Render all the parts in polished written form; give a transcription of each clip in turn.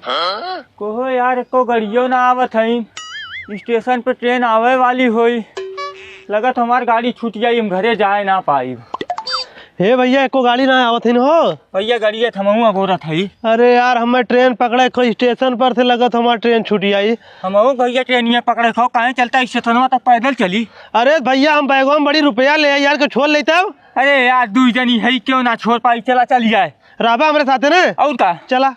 Coho यार को गड़ियो ना आवत है। स्टेशन पे ट्रेन आवे वाली होई, लगत हमार गाड़ी छूट जाई, हम घरे जाए ना पाई। हे भैया एको गाड़ी ना आवत है हो। भैया गाड़िया थमहू अगोरत है। अरे यार हमें ट्रेन पकड़े खो स्टेशन पर से, लगत हमार ट्रेन छूट आई। हमहू भैया ट्रेनिया पकड़े खो, काहे चलता स्टेशन तक पैदल चली। अरे भैया हम बैगों में बड़ी रुपया ले यार के छोड़ लेते। अरे यार दू जनी है, क्यों ना छोड़ पाई, चला चल जाए। राबा हमारे साथ है ना, और का चला।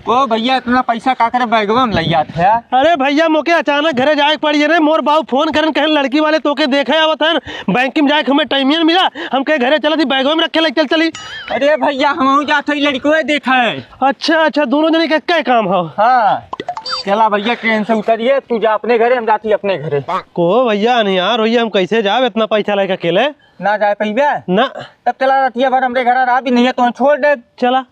ओ भैया इतना पैसा का करे बैगवा में लैया था। अरे भैया मोके अचानक घरे जाए पड़ी है, मोर बाबू फोन करन कहे लड़की वाले तोके देखे आवत है, बैंक में जाए हमें टाइम मिला, हम कहे घरे चला थी बैगवा में रखे चल चली। अरे भैया हम जाते लड़को देखा है। अच्छा दोनों जने का क्या काम हो। हाँ चला भैया ट्रेन से उतरिए, तू जा अपने घरे, हम जाती अपने घरे। को भैया नहीं यार भैया हम कैसे जाए इतना पैसा लेके अकेले ना जाए पैबे ना। तब चला रतिया भर हमरे घर आ भी नहीं है तो छोड़ दे। चला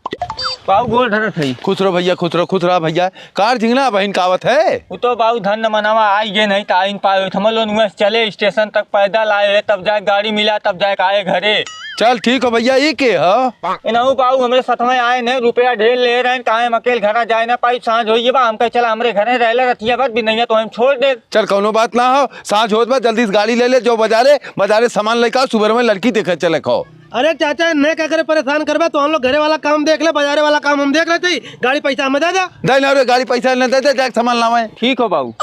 बाबू गोल धरत है। खुश रहो भैया, खुश रहो भैया। कार झिंगना बहन कावत है। वो तो बाबू धन न मनावा आई गे नहीं तो आइन पाए, हम लोग चले स्टेशन तक पैदल आए, तब जाए गाड़ी मिला, तब जाए आए घरे। चल ठीक हो भैया, ये के हो इनहू बाबू हमरे साथ में आए ने, रुपया ढेर ले रहे हैं, काहे हम अकेले घर जाए ना पाई, सांझ होइए बा, हम कहे चला हमरे घरे रह ले रतिया भर भी नहीं है तो हम छोड़ दे। चल कौनो बात ना हो, सांझ होत बा जल्दी से गाड़ी ले ले, जो बाजारे सामान लेकर आओ, सुबह में लड़की देखे चले खो। अरे चाचा न क्या करे परेशान करबे, तो हम लोग घरे वाला काम देख ले, बाजारे वाला काम हम देख लेते, गाड़ी पैसा हमें दे दे ना रे, गाड़ी पैसा न दे जाके सामान लावे। ठीक हो बाबू।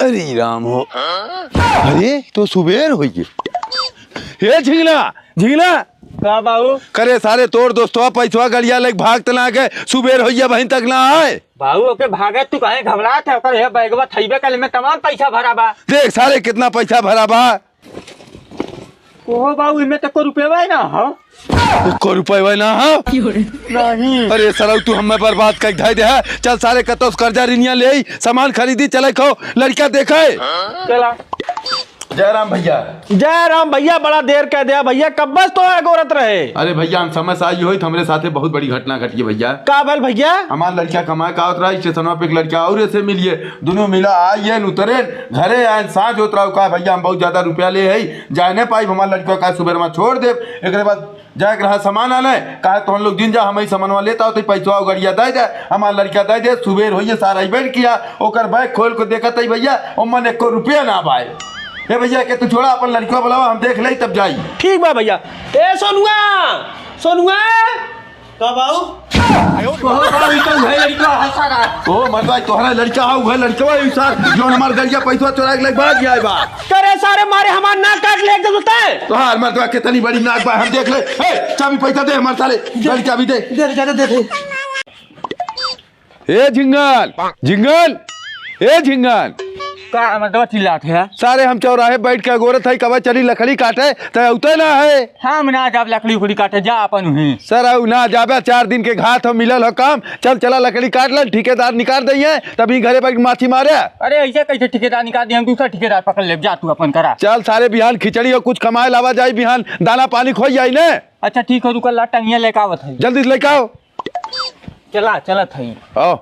अरे राम हो, अरे तो सुबेर हो गई। हे झिंगना का बाबू करे सारे तोड़ दोस्तवा पैसवा गड़िया लेके भाग तला के सुबेर होइया बहन तक ना आए। बाबू ओके भागे तू काहे घबरात है, ओकर हे बैगवा थईबे कल में तमाम पैसा भरा बा। देख सारे कितना पैसा भरा बा। ओहो बाबू इमे तक को रुपया ना हो, को रुपये ना हो नहीं। अरे सरऊ तू हमें बर्बाद कर दे है। चल सारे कतो कर्जा रिनिया ले आई, सामान खरीदी चले खो, लड़का देखे। चला जय राम भैया, बड़ा देर कह दिया भैया, कब बस तो है गोरत रहे। अरे भैया हम समझ आई हुई, हमारे साथ बहुत बड़ी घटना घटी है भैया। का बल भैया, हमारा लड़का कमाए का उतरा स्टेशन पे, एक लड़का और ऐसे मिलिए, दोनों मिला आइए उतरे घरे आए, सांझ उतरा का भैया हम बहुत ज्यादा रुपया ले है, जाए नहीं पाई, हमारा लड़का का सुबह में छोड़ दे, एक बाद जाए रहा सामान आने कहा तो हम लोग दिन जा हम सामान लेता हो तो पैसा गड़िया दे दे, हमारा लड़का दे दे, सुबह होइए सारा बैठ किया, ओकर बैग खोल को देखा भैया मन 1 रुपया ना पाए। हे भैया के तू छोड़ा अपन लड़का बुलावा, हम देख ले तब जाई। ठीक बा भैया। ए सोनुआ का बाबू ओ मरदा तोहरा लड़का हो है, लड़का है सर जो हमार गड़िया पैसा चोरा के लेके भाग गया बा। करे सारे मारे हमार नाक काट ले एकदम सुनता है। तोहार मरदा कितनी बड़ी नाक बा, हम देख ले। ए चाबी पैसा दे हमार साले, लड़का भी दे दे। ए झिंगन का मतलब चिल्लात है। सारे हम चौराहे बैठ के गोरत है, कब चली लकड़ी काटे तो उते ना है। हम ना जाब लकड़ी उकड़ी काटे, जा अपन ही सर ना जाबे, 4 दिन के घाट हो मिलल हो काम, चला लकड़ी काट ल, ठेकेदार निकाल दिए तभी घरे बैठ माछी मारे। अरे ऐसे कैसे ठेकेदार निकाल दिए, हम दूसरा ठेकेदार पकड़ ले, जा तू अपन करा। चल सारे बिहान खिचड़ी और कुछ कमाए लावा जाए, बिहान दाना पानी खो जाए ने। अच्छा ठीक हो, रुका ला टंगिया लेके आवत है, जल्दी से लेके आओ। चलत है। आओ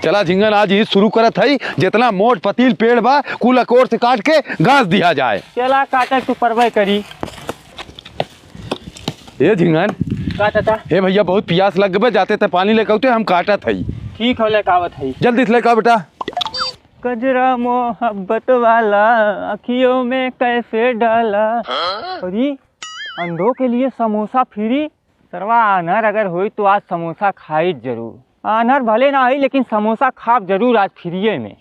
चला झिंगन, आज ही शुरू करत है, जितना मोट पतील पेड़ बा कुल अकोर से काट के घास दिया जाए। चला काटे तू परवाह करी। ए झिंगन काटता हे भैया बहुत प्यास लग गए, जाते थे पानी लेके आते, हम काटत है। ठीक हो लेके आवत है, जल्दी से लेके आओ बेटा। कजरा मोहब्बत वाला अखियों में कैसे डाला। अरे अंधों के लिए समोसा फ्री, सरवा अनहर अगर हुई तो आज समोसा खाई जरूर। अनहर भले ना आई लेकिन समोसा खाब जरूर आज फ्रीए में।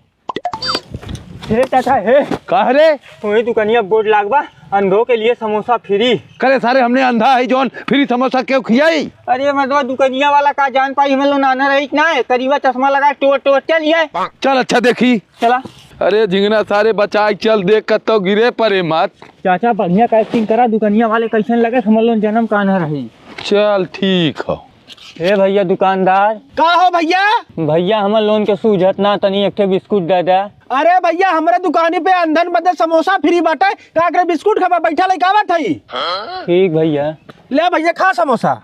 हे चाचा हे कह रे वही दुकानिया बोर्ड लागबा, अंधों के लिए समोसा फ्री। करे सारे हमने अंधा है जोन फ्री समोसा क्यों खियाई। अरे मतलब दुकानिया वाला का जान पाई, हम लोग नाना रही ना है, करीबा चश्मा लगा टोट चलिए। चल अच्छा देखी। चला अरे झिंगना सारे बचा चल, देख कर तो गिरे परे मत। चाचा बढ़िया कैस्टिंग करा, दुकानिया वाले कैसन लगे, हम लोग जन्म का ना रही। चल ठीक हो। हे भैया दुकानदार का हो भैया, भैया हमर लोन के सूझत ना, तनी एक ठे बिस्कुट दे दे। अरे भैया हमारे दुकानी पे अंधन बदे समोसा फ्री बाटे, का करे बिस्कुट खबा बैठा ले कावत है। ठीक भैया ले भैया खा समोसा।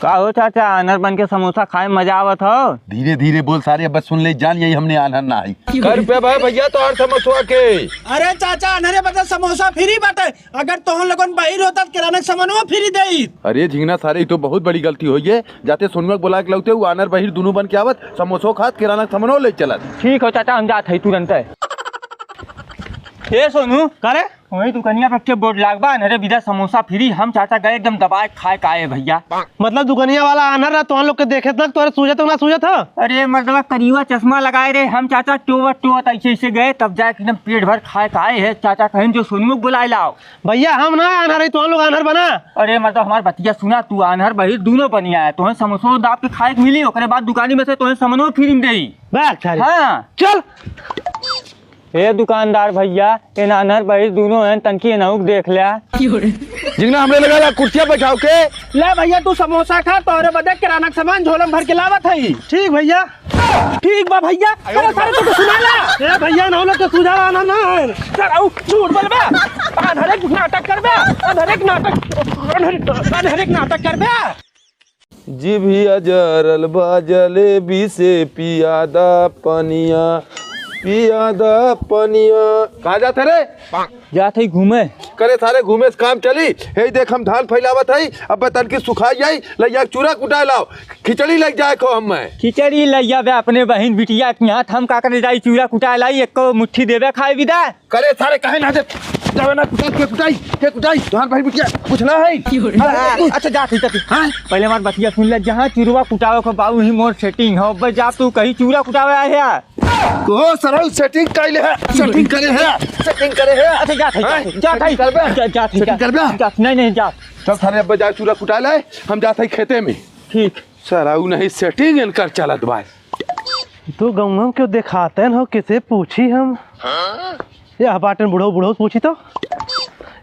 का हो चाचा, अनर बन के समोसा खाए मजा आवत हो? धीरे धीरे बोल सारे, अब बस सुन ले जान, यही हमने आना ना आई। कर रुपया भाई भैया तो और समोसा के। अरे चाचा अनहरे बता समोसा फ्री बाटे, अगर तोहन लोगन बाहर होता किराना के सामान फ्री देई। अरे झिंगना सारे तो बहुत बड़ी गलती हुई है, जाते सोनुआ बुला के लौटे वो आनर बहिर दोनों बन के आवत, समोसो खात किराना के सामान ले चलत। ठीक हो चाचा, हम जात है तुरंत है। हे सोनू, करे वही दुकानिया पे के बोर्ड लागबा, अनहरे बिना समोसा फ्री। हम चाचा गए एकदम दबाए खाए का आए भैया। मतलब दुकानिया वाला अनहर रहा, तोहन लोग के देखे तक तोरे सूझत ना सूझत हो? अरे मतलब करीबा चश्मा लगाए रहे हम चाचा, टोवत ऐसे ऐसे गए, तब जाके एकदम पेट भर खाए का आए है। चाचा कहें जो सोनू बुलाए लाओ। भैया हम ना अनहर, तोहन लोग अनहर बना। अरे मतलब हमार बतिया सुना, तू अनहर बहिर दोनों बनिया है, तुम्हें समोसा दाब के खाए के मिली, ओकरे बाद दुकानी में से तुम्हें सामानो फ्री में देई। हाँ चल हे दुकानदार भैया, इन अनहर बहिर दोनों हैं, तनकी एनहुक देख लिया। झिंगना हमने लगा कुर्सियां बैठाओ के। ले भैया तू समोसा खा, तोहरे बदे किराना के सामान झोलम भर के लावत है। ठीक भैया, ठीक बा भैया। अरे सारे तो सुना ला। ए भैया ना लोग के सुझा आना ना है। चल झूठ बोलबे, अनहर एक नाटक करबे, अनहर एक नाटक करबे। जिभिया जरल बा जलेबी से पियादा पनिया, पियादा पनिया। कहाँ जाते रे? जात है घूमे। करे सारे घूमे से काम चली। हे देख हम धान फैलावत है, अब तन की सुखाई जाई, लैया चूरा कुटा लाओ, खिचड़ी लग जाए को हम में। खिचड़ी लैया बे अपने बहन बिटिया के यहाँ, हम का करे जाई चूरा कुटा लाई, एक मुट्ठी देवे खाए विदा। करे सारे कहे ना दे जावे ना के कुटाई धान भाई बिटिया पूछना है। अच्छा जात है। हाँ पहले हमार बतिया सुन ले, जहाँ चूरवा कुटावे को बाबू ही मोर सेटिंग हो, बस जा तू कहीं चूरा कुटावे आए है तो सरल सेटिंग कैले है, सेटिंग करे है, सेटिंग करे है। अच्छा जात नहीं जात। सब सारे अब जा चूरा कुटा लाए, हम जाते खेते में। ठीक सर नहीं सेटिंग इनकर चलत बा। तो गाँव क्यों दिखाते हो, किसे पूछी हम? ये बाटन बुढ़ो पूछी तो।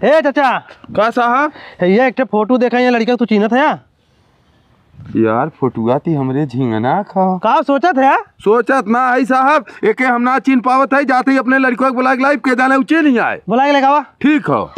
ए चाचा का साहब, ये एक फोटो देखा, ये लड़का तू चीनत है यार? फोटुआ थी हमरे झिंगना खा का सोचत है? सोचत ना है साहब, एके हम ना चीन पावत है, जाते ही अपने लड़कों को बुला के लाइव के जाने उचे नहीं आए। बुला के लगावा। ठीक हो।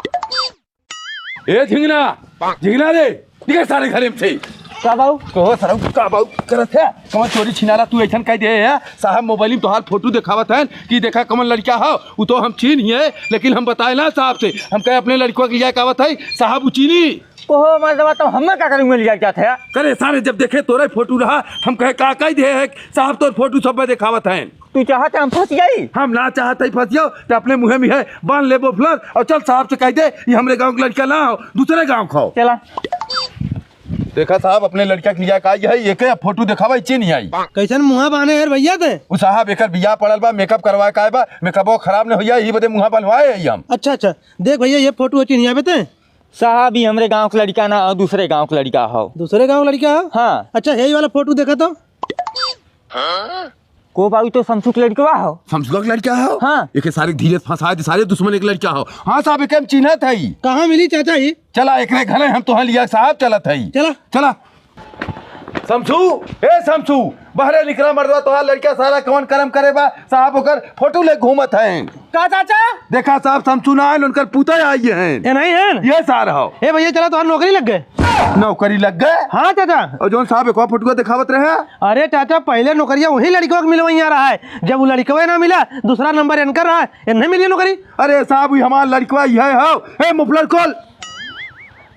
ए झिंगना रे निकल सारे घर में से। का बाऊ कहो सर का बाऊ करत है, कमन चोरी छिनाला तू ऐसा कह दे है साहब? मोबाइल में तोहार फोटो दिखावत है कि देखा कमन लड़का हो, वो तो हम चीन ही है, लेकिन हम बताए ना साहब से, हम कहे अपने लड़कों के लिए कहवत है साहब चीनी ओहो मतलब तो हमें क्या करेंगे लिया क्या था? करे सारे जब देखे तोरे फोटो रहा, हम कहे का कह दे है साहब तो फोटो सब में दिखावत है। तू चाहते हम फंस गई? हम ना चाहते फंसियो तो अपने मुँह में है बांध ले फ्लर और चल साहब से कह दे ये हमरे गाँव का लड़का ना हो, दूसरे गाँव खाओ। चला देखा साहब अपने लड़का के लिया का है, एक फोटो दिखावा इच्चे नहीं आई। कैसन मुँह बाने यार भैया थे? वो साहब एक बिया पड़ल बा, मेकअप करवाए का बा, मेकअपो खराब न होइया, यही बदे मुँह बनवाए हम। अच्छा देख भैया ये फोटो चिन्हिया पे थे साहब, ही हमरे गांव का लड़का ना हो, दूसरे गांव का लड़का हो। दूसरे गांव लड़का हो? हाँ। अच्छा यही वाला फोटो देखा तो को बाबू तो शमसू का लड़का हो। शमसू का लड़का हो? हाँ। एक सारे धीरे फंसा दे, सारे दुश्मन एक लड़का हो। हाँ साहब एक चिन्हत है। कहाँ मिली चाचा ही? चला एक घर हम तो लिया साहब, चलत है। चला शमसू, ए शमसू बहरे निकला मर्दवा, तोहार लड़का सारा कौन कर्म करे बा साहब, ओकर फोटो ले घूमत है। का चाचा? देखा साहब शमसू ना आयल, उनकर पुता आई है। ये नहीं है ये सारा हो। ए भैया चला तो नौकरी लग गए। नौकरी लग गए? हाँ चाचा। और जोन साहब एक फोटो दिखावत रहे। अरे चाचा पहले नौकरिया वही लड़कों को मिलवाई आ रहा है, जब वो लड़का ना मिला दूसरा नंबर इनकर रहा है, इन्हें मिली नौकरी। अरे साहब हमारा लड़का ये हो, मुफलर खोल।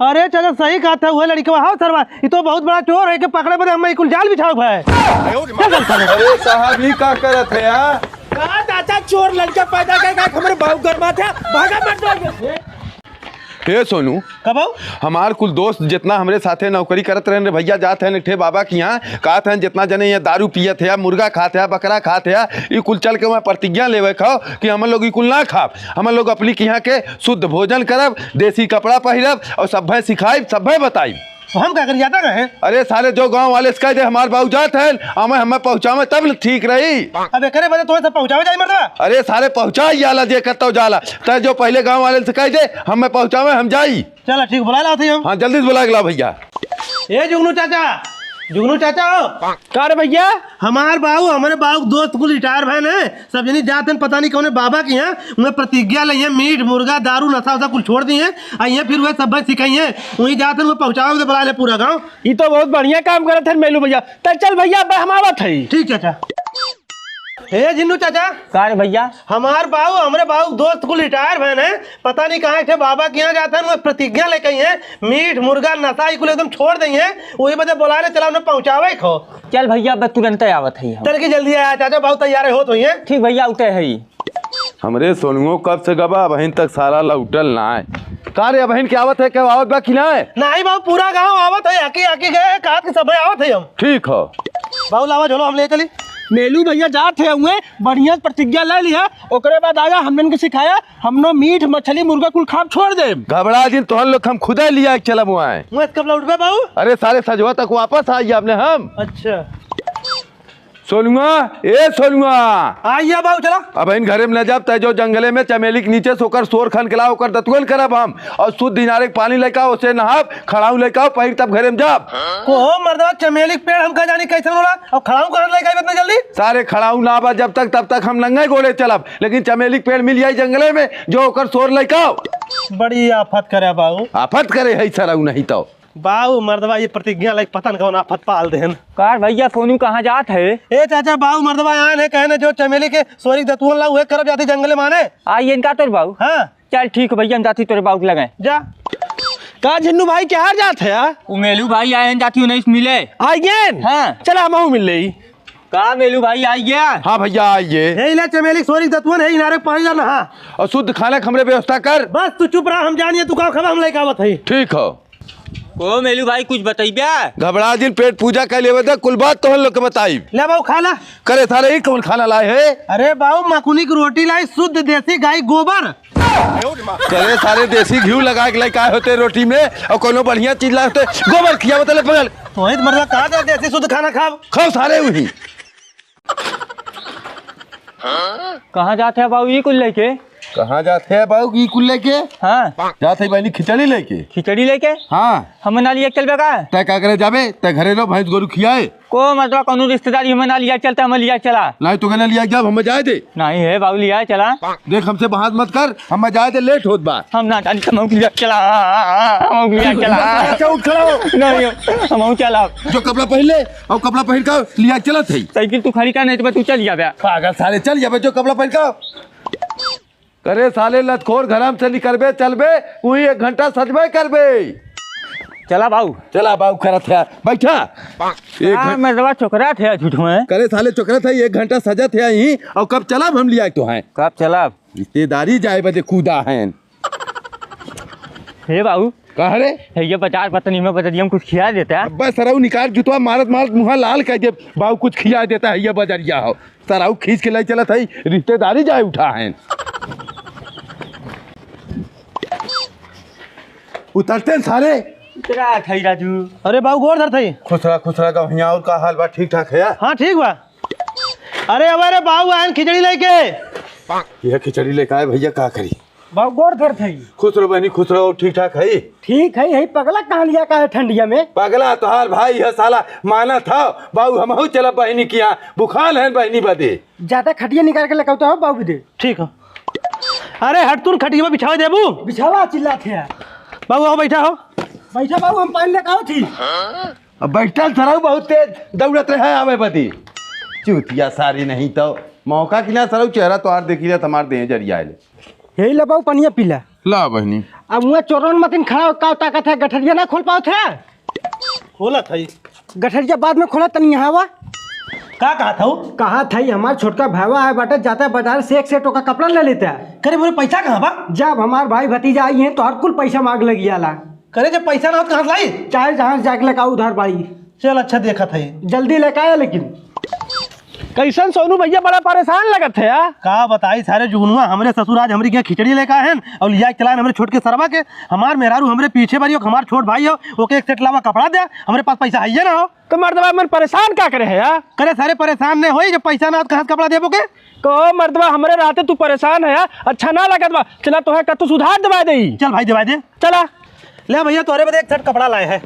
अरे चाचा सही कहा था, वह लड़का हाँ सरवा, ये तो बहुत बड़ा चोर है कि पकड़े बदे हम कुल जाल बिछाओ है। अरे साहब ही का करत है यार? चाचा चोर लड़का पैदा कर हमारे बाबू गरमा था, भागा मत। हे सोनू, कब हमार कुल दोस्त जितना हमरे साथे नौकरी करत रहे भैया, जाते हैं ठे बाबा के यहाँ, कहते हैं जितना जने ये दारू पियत है, मुर्गा खाते है, बकरा खाते है, ये कुल चल के वहाँ प्रतिज्ञा लेवे खाओ कि हम लोग ये कुल ना खाब, हम लोग अपनी के यहाँ के शुद्ध भोजन करब, देसी कपड़ा पहिरब और सभ्य सिखाइब, सभ्य बताइब। हम क्या कर जाता रहे? अरे सारे जो गांव वाले से कह दे हमारे बाबू जात है, हमें पहुँचावे तब ठीक रही। अब करे बजे तुम्हें सब पहुँचावे जाए मर्दवा? अरे सारे पहुँचा जाला जे करता जाला, तो जो पहले गांव वाले से कह दे हमें पहुँचावे हम जाई। चलो ठीक बुला लाते हम। हाँ जल्दी से बुला के ला भैया। ए जुगनू चाचा जुगनू चाचा हो का रे भैया हमारे बाबू दोस्त कुल रिटायर भैन है सब जनी जाते हैं पता नहीं कौन बाबा की हैं उन्हें प्रतिज्ञा ली है मीट मुर्गा दारू नशा वशा कुल छोड़ दी है आई फिर वह सब सिखाई है वहीं जाते हैं पहुँचाओ बुला ले पूरा गाँव। ये तो बहुत बढ़िया काम करे थे मेलू भैया। चल भैया हम आवत है। ठीक चाचा। हे जिन्नू चाचा का रे भैया हमारे बाबू दोस्त कुल रिटायर भैन है पता नहीं कहाँ थे बाबा के यहाँ जाते हैं प्रतिज्ञा लेके आई है मीट मुर्गा नशा कुल एकदम छोड़ दी है वही बजे बुला ले चला उन्हें पहुँचावे खो। चल भैया बस तुरंत आवत है चल के जल्दी आया चाचा बहुत तैयार हो तो है। ठीक भैया उते है हमरे सोनुओ कब से गबा बहन तक सारा लौटल ना है का रे बहन की आवत है क्या आवत बा कि ना है? नहीं बाबू पूरा गाँव आवत है आके गए कहा कि सब आवत है हम। ठीक हो बाबू लावा झोलो हम ले चली। मेलू भैया जाते हुए बढ़िया प्रतिज्ञा ले लिया ओकरे बाद आगा हमने के सिखाया हमनो मीट मछली मुर्गा कुल खाब छोड़ दे। घबरा दिन तो हम लोग हम खुदा लिया चला हुआ है मैं कब लौट गए बाबू? अरे सारे सजवा तक वापस आइए आपने हम। अच्छा सोनुआ ए सोनुआ आइए बाबू चला। अब इन घरे में न जब तय जो जंगले में चमेली के नीचे सोकर सोर खन के लाओ कर दतुअल करब हम और शुद्ध दिनारे पानी लेके आओ उसे नहाब खड़ाऊ लेके आओ पैर तब घरे में जाब को मर्दवा चमेली के पेड़ हम कहा जानी कैसे बोला और खड़ाऊ कर लेके आइए इतना जल्दी। सारे खड़ाऊ ना बा जब तक तब तक हम नंगे गोड़े चलब लेकिन चमेली के पेड़ मिल जाए जंगले में जो ओकर सोर लेके आओ। बड़ी आफत करे बाबू। आफत करे है सराऊ नहीं तो बाबू मर्दवा ये प्रतिज्ञा लाइक पता न कौन आफत पाल देन। कार भैया सोनू कहाँ जात है? ए चाचा बाबू मर्दवा आए ने कहने जो चमेली के सोरी दतुअन ला हुए करब जाती जंगले माने आइए इनका तोर बाबू। हाँ चल ठीक भैया हम जाती तोरे बाबू लगाए जा। का जिन्नू भाई क्या हार जाते है? वो मेलू भाई आए हैं जाती नहीं मिले। आइए हाँ चला हम मिल रही का मेलू भाई आई गया। हाँ भैया आइए यही ले चमेली सोरी दतुअन है इनारे पानी जाना। हाँ और शुद्ध खाना खमरे व्यवस्था कर। बस तू चुप रहा हम जानिए तू का खबर हम लेके आवत है। ठीक हो ओ मेलू भाई कुछ बताइए। घबरा दिन पेट पूजा कर लेवे कुल बात तो हम लोग के बताई ले बाबू खाना करे सारे ही कौन खाना लाए है। अरे बाबू मकुनी की रोटी लाई शुद्ध देसी गाय गोबर करे सारे देसी घी लगा के लाए होते रोटी में और कोनो बढ़िया चीज लाते गोबर खिया बतले पगल तो मतलब कहा जा देसी शुद्ध खाना खाओ खाओ सारे वही। कहाँ जाते हैं बाबू ये कुल लेके? कहाँ जाते हैं बाबू की कुल लेके? हाँ जाते हैं बहनी खिचड़ी लेके। खिचड़ी लेके? हाँ हम ना लिया चल बेगा तय क्या करे जाबे तय घरे लो भैंस गोरु खियाए को मतलब कौन रिश्तेदारी हमें ना लिया चलता हम लिया चला नहीं तो कहना लिया जब हमें जाए दे नहीं है बाबू लिया चला देख हमसे बहास मत कर हमें जाए दे लेट होत बा हम ना जानी हम लिया चला हम लिया चला उठ खड़ा हो नहीं हम चला जो कपड़ा पहन ले और कपड़ा पहन का लिया चला थे साइकिल तू खड़ी का नहीं तो तू चल जाबे पागल सारे चल जाबे जो कपड़ा पहन का करे साले लतखोर घरम से निकलबे चलबे वही 1 घंटा सजबे करबे। चला बाबू चला बाबू खरा था बैठा हाँ मैं दवा चोकरा थे झूठ में करे साले चोकरा था 1 घंटा सजा थे यहीं और कब चला हम लिया तो हैं कब चला रिश्तेदारी जाए बदे कूदा हैं। हे बाबू कह रे ये बाजार पत्नी में बता हम कुछ खिला देता है अब्बा सराऊ निकाल जुतवा मारत मारत मुँह लाल कह दे बाबू कुछ खिया देता है ये बजरिया हो सराऊ खींच के ले चला था रिश्तेदारी जाए उठा है उतरते सारे इतना थई राजू। अरे बाबू गोर धर थई खुश रहा का भैया और का हाल बा ठीक ठाक है। हाँ ठीक बा। अरे हमारे बाबू आए खिचड़ी लेके यह खिचड़ी लेकर आए भैया का करी बाबू गोर धर थई खुश रहो बहनी खुश रहो ठीक ठाक है। ठीक है यही पगला कहाँ लिया का है ठंडिया में पगला तोहार भाई है साला माना था बाबू हम चला बहनी किया बुखार है बहनी बदे ज्यादा खटिया निकाल के लगाता हो बाबू दे ठीक हो। अरे हट तू खटिया बिछाओ देबू बिछावा चिल्लाते हैं बाबू आओ बैठा हो बैठा बाबू हम पानी लेकर आओ थी अब बैठल सराऊ बहुत तेज दौड़त रहे आवे बदी चूतिया सारी नहीं तो मौका कि ना सराऊ चेहरा तो आर देखी हमार दे जरिया यही ले बाबू पनिया पीला ला बहनी अब मुँह चोरन मतीन खड़ा का ताकत है गठरिया ना खोल पाओ थे खोला थई गठरिया बाद में खोला तनी यहाँ हुआ का कहा था कहा था हमारा छोटका भावा है बाटे जाता है बाजार से 1 सेट का कपड़ा ले लेता है करे बोले पैसा कहाँ बा जब हमारे भाई भतीजा आई हैं तो हर कुल पैसा मांग लगी आला करे जब पैसा ना हो कहाँ लाई चाहे जहाँ जाके लगा उधार बाई चल अच्छा देखा था जल्दी लेके आया लेकिन कैसन सोनू भैया बड़ा परेशान लगत है का बताई सारे जुगनुआ हमारे ससुर आज हमारी क्या खिचड़ी लेकर आए हैं और लिया चलान हमारे छोट के सरवा के हमार मेहरारू हमारे पीछे बारी हमार छोट भाई हो ओके 1 सेट लावा कपड़ा दे हमारे पास पैसा है ना हो तो मर्दबा मन परेशान क्या करे है यार करे सारे परेशान नहीं हो जब पैसा ना हो कहाँ कपड़ा देबो के कहो मर्दबा हमारे रहते तू परेशान है यार अच्छा ना लगत बा चला तो है का तू सुधार दबा दे चल भाई दबा दे चला ले भैया तोरे बदे 1 सेट कपड़ा लाए है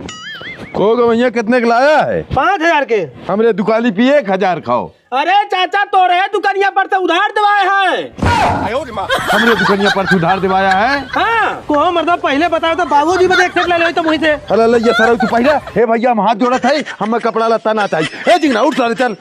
ओ गवैया कितने का लाया है? 5,000 के। हमरे दुकानी पिए 1,000 खाओ। अरे चाचा तो रहे दुकानिया पर तो उधार दिवाए हैं। हमरे दुकानिया पर उधार दिवाया है। हाँ को मर्दा पहले बताओ तो बाबूजी बदे एक सेट ले लो तो वहीं से। अरे ये सर तू पहले हे भैया हम हाथ जोड़त है, हमें कपड़ा लत्ता ना चाहिए। ए जिंगना उठ सारे चल।